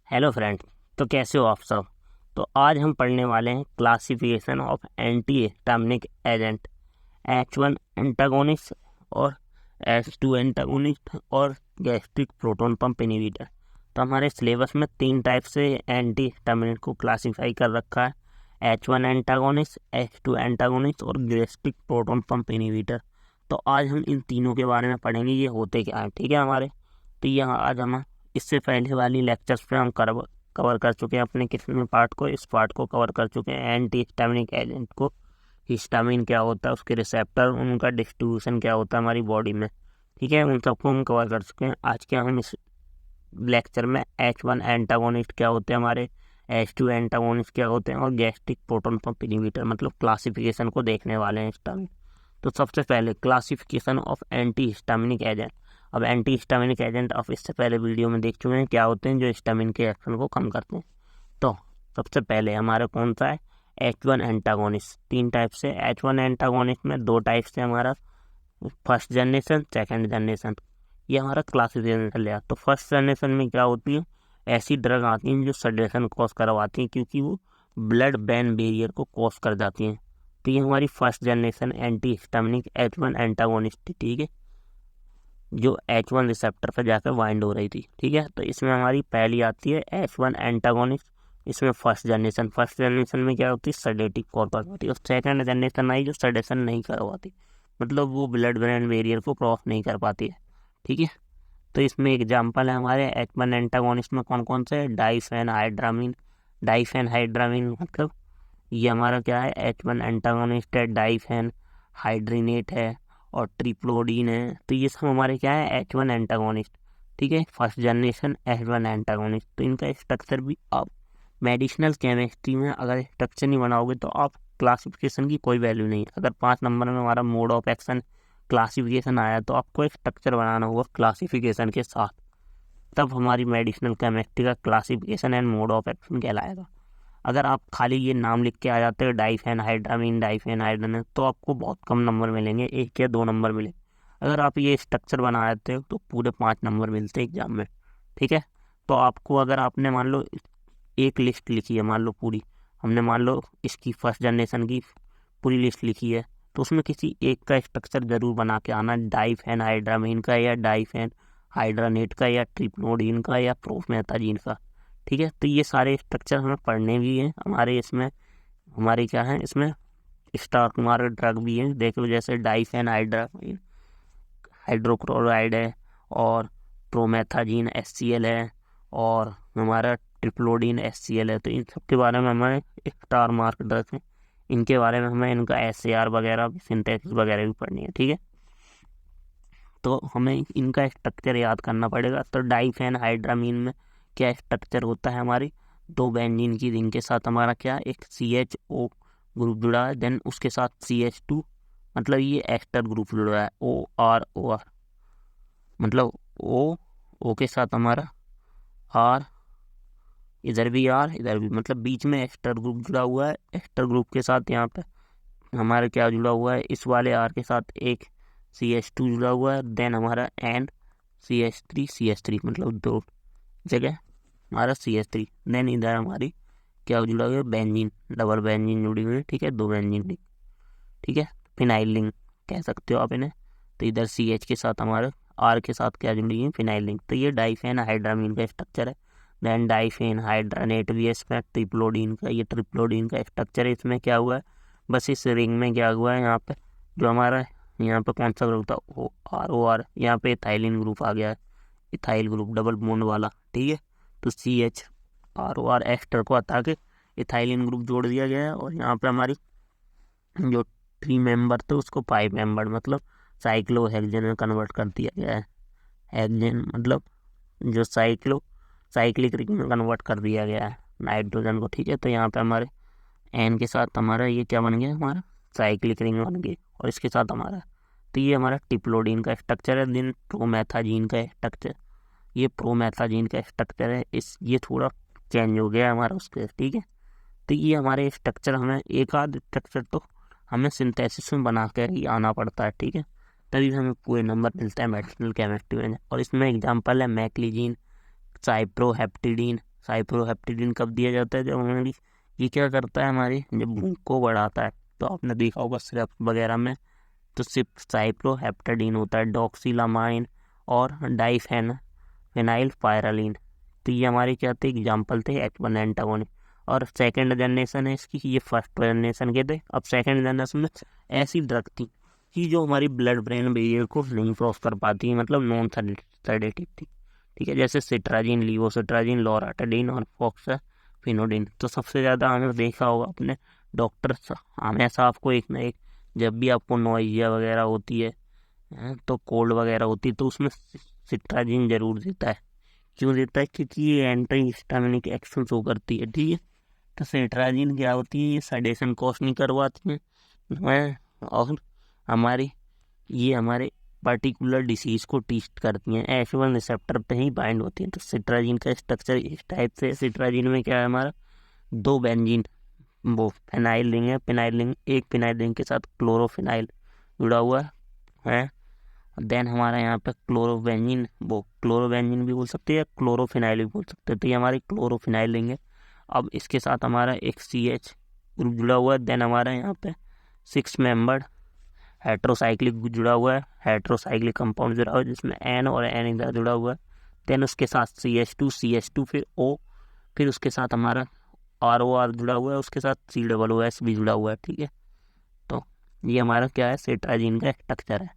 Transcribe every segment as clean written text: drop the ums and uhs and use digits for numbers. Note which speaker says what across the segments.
Speaker 1: Hello friends. तो कैसे हो आप सब। तो आज हम पढ़ने वाले हैं classification of anti histaminic agent, H1 antagonist और H2 एंटागोनिस्ट और गैस्ट्रिक प्रोटॉन पंप इनहिबिटर। तो हमारे सिलेबस में 3 टाइप से एंटी हिस्टामिनिक को क्लासीफाई कर रखा है, H1 एंटागोनिस्ट, H2 एंटागोनिस्ट और गैस्ट्रिक प्रोटॉन पंप इनहिबिटर। तो आज हम इन तीनों के बारे में पढ़ेंगे, ये होते क्या हैं, ठीक है हमारे। तो ये आज हम इससे पहले वाली लेक्चर्स पे हम कवर कर चुके हैं अपने कितने पार्ट को, इस पार्ट को कवर कर चुके हैं, एंटी हिस्टामिनिक एजेंट को, हिस्टामिन क्या होता है, उसके रिसेप्टर, उनका डिस्ट्रीब्यूशन क्या होता है हमारी बॉडी में, ठीक है, उन सबको हम कवर कर चुके हैं। आज के हम इस लेक्चर में H1 एंटागोनिस्ट क्या होते हैं हमारे, H2 एंटागोनिस्ट क्या होते हैं और गैस्ट्रिक प्रोटॉन पंप इनहिबिटर मतलब क्लासिफिकेशन को देखने वाले हैं हिस्टामिन। तो सबसे पहले classification of anti histaminic agent. अब एंटी हिस्टामिनिक एजेंट आप इससे पहले वीडियो में देख चुके हैं क्या होते हैं, जो हिस्टामिन के एक्शन को कम करते हैं। तो सबसे पहले हमारा कौन सा है, H1 एंटागोनिस्ट। 3 टाइप से H1 एंटागोनिस्ट में 2 टाइप से हमारा फर्स्ट जनरेशन, सेकेंड जनरेशन, ये हमारा क्लासिफिकेशन चल गया। तो फर्स्ट जनरेशन में क्या होती है, ऐसी ड्रग आती हैं जो सडेशन कॉज करवाती हैं क्योंकि वो ब्लड ब्रेन बैरियर को कॉज कर जाती हैं। तो ये हमारी first generation anti histaminic H1 antagonist थी, ठीक है, जो H1 रिसेप्टर पर जाकर बाइंड हो रही थी, ठीक है। तो इसमें हमारी पहली आती है H1 एंटागोनिस्ट, इसमें फर्स्ट जनरेशन में क्या होती है, सडेटिव कॉज करवाती है। और सेकेंड जनरेशन आई जो सडेशन नहीं करवाती, मतलब वो ब्लड ब्रेन बैरियर को क्रॉस नहीं कर पाती है, ठीक है। तो इसमें एग्जाम्पल है हमारे H1 एंटागोनिस्ट में कौन कौन से, डाइफेनहाइड्रामीन। डाइफेनहाइड्रामीन मतलब ये हमारा क्या है, H1 एंटागोनिस्ट है, डाइफेनहाइड्रिनेट है और ट्रिप्लोडीन है। तो ये सब हमारे क्या है, H1 एंटागोनिस्ट, ठीक है, फर्स्ट जनरेशन H1 एंटागोनिस्ट। तो इनका स्ट्रक्चर भी आप मेडिसिनल केमिस्ट्री में अगर स्ट्रक्चर नहीं बनाओगे तो आप क्लासिफिकेशन की कोई वैल्यू नहीं है। अगर 5 नंबर में हमारा मोड ऑफ एक्शन क्लासिफिकेशन आया तो आपको एक स्ट्रक्चर बनाना होगा क्लासिफिकेशन के साथ, तब हमारी मेडिसिनल केमिस्ट्री का classification and mode of action कहलाएगा। अगर आप खाली ये नाम लिख के आ जाते हो डाइफेनहाइड्रामीन, तो आपको बहुत कम नंबर मिलेंगे, 1 या 2 नंबर मिले। अगर आप ये स्ट्रक्चर बना देते हो तो पूरे 5 नंबर मिलते हैं एग्जाम में, ठीक है। तो आपको अगर आपने मान लो एक लिस्ट लिखी है, मान लो पूरी, हमने मान लो इसकी फर्स्ट जनरेशन की पूरी लिस्ट लिखी है, तो उसमें किसी एक का स्ट्रक्चर जरूर बना के आना, डाइफेनहाइड्रामीन का या डाइफेनहाइड्रानेट का या ट्रिप्लोडीन का या प्रोमेथाजीन का, ठीक है। तो ये सारे स्ट्रक्चर हमें पढ़ने भी हैं हमारे, इसमें हमारे क्या है, इसमें स्टार कुमार ड्रग भी है, देखो जैसे डाइफेनहाइड्रामीन हाइड्रोक्लोराइड है और प्रोमेथाजीन HCl है और हमारा ट्रिप्लोडीन HCl है। तो इन सब के बारे में हमें स्टार मार्क ड्रग है, इनके बारे में हमें इनका SAR वगैरह सिंथेसिस वगैरह भी पढ़नी है, ठीक है। तो हमें इनका स्ट्रक्चर याद करना पड़ेगा। तो डाइफेनहाइड्रामीन में क्या स्ट्रक्चर होता है, हमारी 2 बेंजीन की रिंग के साथ हमारा क्या एक CHO ग्रुप जुड़ा है, देन उसके साथ CH2 मतलब ये एस्टर ग्रुप जुड़ा है, OR मतलब O के साथ हमारा R, इधर भी R इधर भी, मतलब बीच में एस्टर ग्रुप जुड़ा हुआ है। एस्टर ग्रुप के साथ यहाँ पे हमारा क्या जुड़ा हुआ है, इस वाले R के साथ एक CH2 जुड़ा हुआ है, देन हमारा N CH3 मतलब 2 जगह हमारा CH3, देन इधर हमारी क्या जुड़ा हुआ है, बेंजीन, डबल बेंजीन जुड़ी हुई है, ठीक है, 2 बेंजीन लिंक, ठीक है, फिनाइल लिंक कह सकते हो आप इन्हें। तो इधर CH के साथ हमारे R के साथ क्या जुड़ी है, फिनाइल लिंक। तो ये डाइफेनहाइड्रामीन का स्ट्रक्चर है। देन डाइफेनहाइड्रानेट भी है इसमें, ट्रिप्लोडीन का, ये ट्रिप्लोडीन का स्ट्रक्चर है। इसमें क्या हुआ है, बस इस रिंग में क्या हुआ है, यहाँ पे जो हमारा यहाँ पे कौन सा ग्रुप था, OR, यहाँ पे इथाइलिन ग्रुप आ गया है, इथाइल ग्रुप डबल बॉन्ड वाला, ठीक है। तो CHROR एस्टर को हटा के इथाइलिन ग्रुप जोड़ दिया गया है और यहाँ पे हमारी जो 3 मेंबर थे उसको 5 मेंबर मतलब साइक्लोहेक्सेन में कन्वर्ट कर दिया गया है। हेक्सेन मतलब जो साइक्लिक रिंग में कन्वर्ट कर दिया गया है नाइट्रोजन को, ठीक है। तो यहाँ पे हमारे N के साथ हमारा ये क्या बन गया, हमारा साइक्लिक रिंग बन गई और इसके साथ हमारा, तो ये हमारा ट्रिप्लोडीन का स्ट्रक्चर है। दिन प्रोमेथाजीन का स्ट्रक्चर, ये प्रोमेथाजीन का स्ट्रक्चर है, इस ये थोड़ा चेंज हो गया हमारा उसके, ठीक है। तो ये हमारे स्ट्रक्चर, हमें एक आध स्ट्रक्चर तो हमें सिंथेसिस में बना कर ही आना पड़ता है, ठीक है, तभी हमें पूरे नंबर मिलता है मेडिसिनल केमिस्ट्री में। और इसमें एग्जांपल है मैक्लीजीन, साइप्रोहेप्टिडीन, साइप्रोहेप्टेडिन कब दिया जाता है? जब हमारी ये क्या करता है, हमारी जब भूख को बढ़ाता है। तो आपने देखा होगा सिरप वगैरह में तो सिर्फ साइप्रोहेप्टेडिन होता है, डॉक्सिलामाइन और डाइफेनाइल पायरालिन। तो ये हमारे क्या थे, एग्जाम्पल थे H1 एंटागोनिस्ट। और सेकेंड जनरेशन है इसकी, ये फर्स्ट जनरेशन के थे। अब सेकेंड जनरेशन में ऐसी ड्रग थी कि जो हमारी ब्लड ब्रेन बैरियर को नहीं क्रॉस कर पाती, मतलब नॉन सेडेटिव थी, ठीक है। जैसे सिट्राजिन, लीवोसिट्राजिन, लोराटाडीन और फॉक्साफिनोडिन। तो सबसे ज़्यादा हमने देखा होगा अपने डॉक्टर हमेशा आपको एक ना एक, जब भी आपको नोइजिया वगैरह होती है तो कोल्ड वगैरह होती है, तो उसमें सिट्राजिन जरूर देता है। क्यों देता है? क्योंकि ये एंटी हिस्टामिनिक एक्शन शो करती है, ठीक है। तो सिट्राजिन क्या होती है, ये सेडेशन कॉज नहीं करवाती है और हमारे पर्टिकुलर डिसीज को टेस्ट करती हैं, H1 रिसेप्टर पे ही बाइंड होती हैं। तो सिट्राजिन का स्ट्रक्चर इस टाइप से, सिट्राजिन में क्या है, हमारा 2 बेंजीन वो फिनाइल रिंग है, एक फिनाइल रिंग के साथ क्लोरोफिनाइल जुड़ा हुआ है। देन हमारा यहाँ पे क्लोरोबेंजीन भी बोल सकते हैं या क्लोरोफिनाइल भी बोल सकते हैं। तो ये हमारी क्लोरोफिनाइल रिंग है। अब इसके साथ हमारा एक CH ग्रुप जुड़ा हुआ है। देन हमारा यहाँ पे 6 मेंबर्ड हेट्रोसाइक्लिक जुड़ा हुआ है, हेट्रोसाइक्लिक कंपाउंड जुड़ा हुआ है जिसमें N और N इधर जुड़ा हुआ है। देन उसके साथ CH2 फिर O, फिर उसके साथ हमारा ROR जुड़ा हुआ है, उसके साथ COOS भी जुड़ा हुआ है, ठीक है। तो ये हमारा क्या है, सिट्राजिन का स्ट्रक्चर है।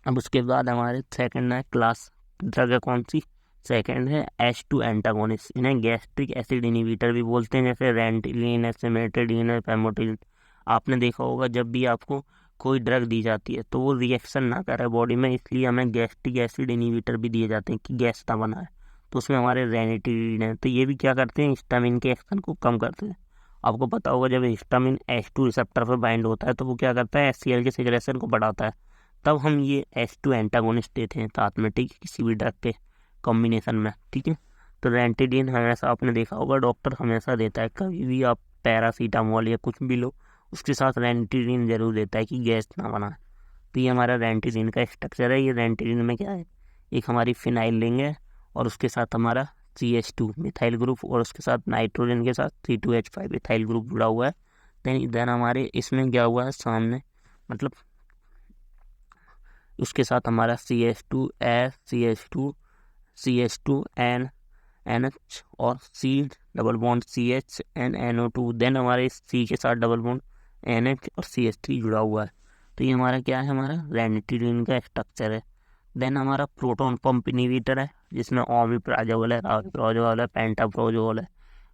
Speaker 1: अब उसके बाद हमारे सेकंड है क्लास ड्रग है, कौन सी? सेकंड है H2 एंटागोनिस्ट। इन्हें गैस्ट्रिक एसिड इनहिबिटर भी बोलते हैं, जैसे रेंटिलिन है, सिमेटिडिन है, फेमोटिलिन। आपने देखा होगा जब भी आपको कोई ड्रग दी जाती है तो वो रिएक्शन ना करे बॉडी में, इसलिए हमें गैस्ट्रिक एसिड इनहिबिटर भी दिए जाते हैं कि गैस ना बनाए। तो उसमें हमारे रेनिटिलिन है, तो ये भी क्या करते हैं, हिस्टामिन के एक्शन को कम करते हैं। आपको पता होगा जब हिस्टामिन H2 रिसेप्टर पर बाइंड होता है तो वो क्या करता है, HCl के सिग्रेशन को बढ़ाता है। तब हम ये H2 एंटागोनिस्ट देते हैं साथ में, ठीक है, किसी भी ड्रग के कॉम्बिनेशन में, ठीक है। तो रेंटिडिन हमेशा आपने देखा होगा डॉक्टर हमेशा देता है, कभी भी आप पैरासीटामोल या कुछ भी लो उसके साथ रेंटिडिन जरूर देता है कि गैस ना बनाए। तो ये हमारा रेंटिडिन का स्ट्रक्चर है। ये रेंटिडिन में क्या है, एक हमारी फिनाइल रिंग है और उसके साथ हमारा CH2 मिथाइल ग्रुप और उसके साथ नाइट्रोजन के साथ C2H5 इथाइल ग्रुप जुड़ा हुआ है। देन हमारे इसमें क्या हुआ है सामने, मतलब उसके साथ हमारा CH2S, CH2N, NH और C double bond CH and NO2। Then हमारे C के साथ डबल बॉन्ड NH और CH3 जुड़ा हुआ है। तो ये हमारा क्या है, हमारा रेनिटिडिन का स्ट्रक्चर है। देन हमारा प्रोटॉन पंप इनहिबिटर है जिसमें ओमिप्राजोल है, राविप्राजोल है, पेंटाप्रोजोल है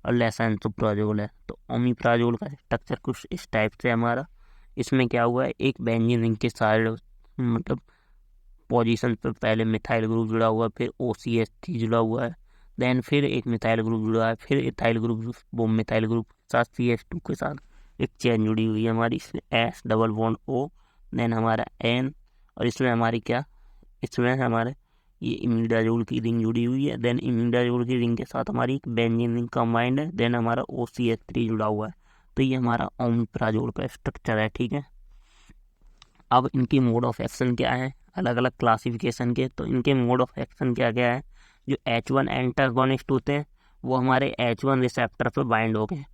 Speaker 1: और लेसांसोप्राजोल है। तो ओमिप्राजोल का स्ट्रक्चर कुछ इस टाइप से हमारा, इसमें क्या हुआ है, एक बेंजीन रिंग के साइड मतलब पोजीशन पर पहले मिथाइल ग्रुप जुड़ा हुआ है, फिर OCH3 जुड़ा हुआ है, देन फिर एक मिथाइल ग्रुप जुड़ा है, फिर इथाइल ग्रुप, वो मिथाइल ग्रुप के साथ CH2 के साथ एक चेन जुड़ी हुई है हमारी, इसमें S double bond O, then हमारा N और इसमें हमारी क्या, इसमें हमारे ये इमिडाजोल की रिंग जुड़ी हुई है। देन इमिडाजोल की रिंग के साथ हमारी एक बेंजीन रिंग कंबाइंड है। देन हमारा OCH3 जुड़ा हुआ है। तो ये हमारा ओमिप्राजोल का स्ट्रक्चर है, ठीक है। अब इनकी मोड ऑफ एक्शन क्या है, अलग अलग क्लासिफिकेशन के। तो इनके मोड ऑफ एक्शन क्या क्या है, जो H1 एंटागोनिस्ट होते हैं वो हमारे H1 रिसेप्टर पर बाइंड होकर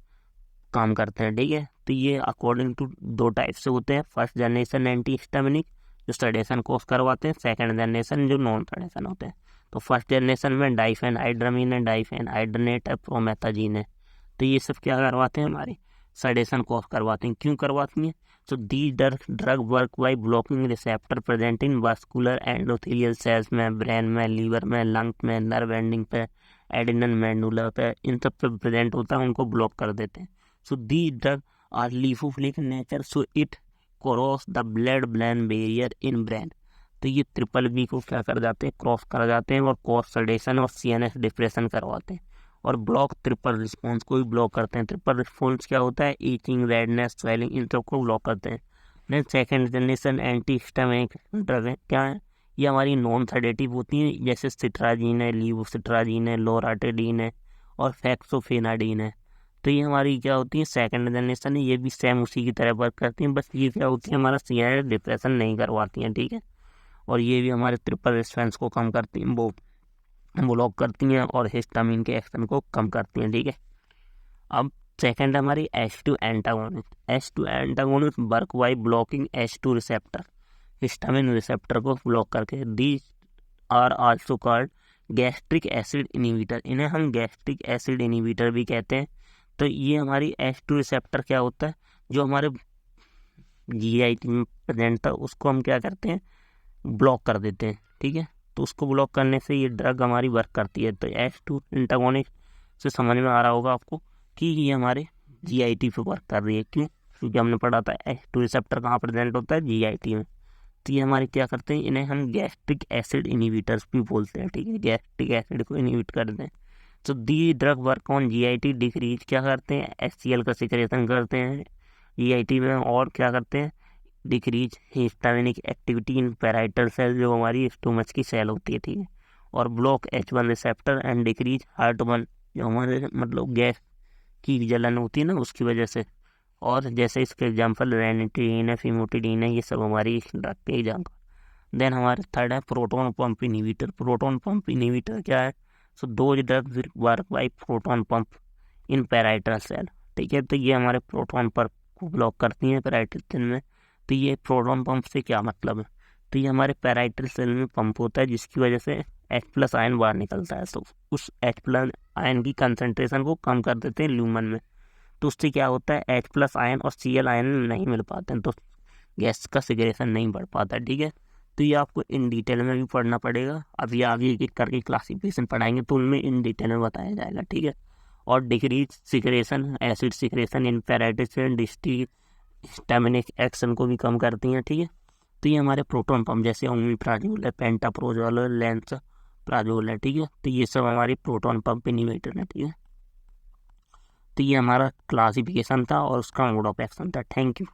Speaker 1: काम करते हैं, ठीक है। तो ये अकॉर्डिंग टू 2 टाइप से होते हैं, फर्स्ट जनरेशन एंटी हिस्टामिनिक जो सेडेशन कॉज करवाते हैं, सेकंड जनरेशन जो नॉन सेडेशन होते हैं। तो फर्स्ट जनरेशन में डाइफेनहाइड्रामीन है, डाइफेनहाइड्रेट है, प्रोमेथाजीन है। तो ये सब क्या करवाते हैं, हमारे सेडेशन कॉज करवाते हैं। क्यों करवाती हैं? So these drug work by blocking receptor present in vascular endothelial cells में, ब्रेन में, लीवर में, लंग में, नर्व एंडिंग पे, एडिनल मेडुला पे, इन सब पे प्रेजेंट होता है, उनको ब्लॉक कर देते हैं। सो these drug are lipophilic nature, so it cross the blood brain barrier in brain. तो ये BBB को क्या कर जाते हैं, क्रॉस कर जाते हैं और कॉज सेडेशन और CNS डिप्रेशन करवाते हैं। और ब्लॉक ट्रिपल रिस्पॉन्स को भी ब्लॉक करते हैं। ट्रिपल रिस्पॉन्स क्या होता है, ईचिंग, रेडनेस, स्वेलिंग, इन सब को ब्लॉक करते हैं। Then second generation antihistaminic drug है, क्या है, ये हमारी नॉन सेडेटिव होती हैं, जैसे सिट्राजिन है, लीवोसिट्राजिन है, लोराटेडिन है और फेक्सोफेनाडिन है। तो ये हमारी क्या होती है, सेकेंड जनरेशन है, ये भी सेम उसी की तरह वर्क करती हैं, बस ये क्या होती है, हमारा CNS डिप्रेशन नहीं करवाती हैं, ठीक है। और ये भी हमारे ट्रिपल रिस्पॉन्स को कम करती हैं, वो ब्लॉक करती हैं और हिस्टामिन के एक्शन को कम करती हैं, ठीक है। अब सेकंड हमारी H2 antagonist. H2 antagonist work by blocking H2 receptor, histamine receptor को ब्लॉक करके। These are also called gastric acid inhibitor, इन्हें हम गैस्ट्रिक एसिड इनहिबिटर भी कहते हैं। तो ये हमारी H2 रिसेप्टर क्या होता है, जो हमारे GIT में प्रेजेंट था उसको हम क्या करते हैं, ब्लॉक कर देते हैं, ठीक है। तो उसको ब्लॉक करने से ये ड्रग हमारी वर्क करती है। तो H2 एंटागोनिस्ट से समझ में आ रहा होगा आपको कि ये हमारे GIT पे वर्क कर रही है। क्यों? क्योंकि हमने पढ़ा था H2 रिसेप्टर कहाँ प्रेजेंट होता है, GIT में। तो ये हमारे क्या करते हैं, इन्हें हम गैस्ट्रिक एसिड इनहिबिटर्स भी बोलते हैं, ठीक है। गैस्ट्रिक एसिड को इनहिबिट करते हैं। तो the drug work on GIT decrease क्या करते हैं, HCl का सिक्रेशन करते हैं GIT में, और क्या करते हैं, decrease histaminic activity in parietal cell, जो हमारी स्टोमच की सेल होती है, ठीक है। और block H1 receptor and decrease heartburn, जो हमारे मतलब गैस की जलन होती है ना उसकी वजह से। और जैसे इसके एग्जाम्पल रेनिटीन है, फिमोटिडीन है, ये सब हमारी ड्रग के एग्जाम्पल। देन हमारे थर्ड है proton pump inhibitor. Proton pump inhibitor क्या है, so do drug work by proton pump in parietal cell, ठीक है। तो ये हमारे प्रोटोन पंप को ब्लॉक करती हैं पैराइटल सेल में। तो ये प्रोटोन पंप से क्या मतलब है, तो ये हमारे पैराइटल सेल में पंप होता है जिसकी वजह से H+ आयन बाहर निकलता है। तो उस H+ आयन की कंसनट्रेशन को कम कर देते हैं ल्यूमन में। तो उससे क्या होता है, H+ आयन और Cl आयन नहीं मिल पाते हैं, तो गैस का सिग्रेशन नहीं बढ़ पाता, ठीक है। तो ये आपको इन डिटेल में भी पढ़ना पड़ेगा। अभी आगे एक एक करके क्लासिफिकेशन पढ़ाएंगे तो उनमें इन डिटेल में बताया जाएगा, ठीक है। और डिक्रीज सिक्रेशन, एसिड सिक्रेशन इन पैराइटल हिस्टामिनिक एक्शन को भी कम करती हैं, ठीक है। तो ये हमारे प्रोटोन पंप जैसे ओमिप्राजोल है, पेंटाप्रोजोल है, लेंसप्राजोल है, ठीक है। तो ये सब हमारी प्रोटोन पंप इनहिबिटर है, ठीक है। तो ये हमारा क्लासिफिकेशन था और उसका मोड ऑफ एक्शन था। Thank you.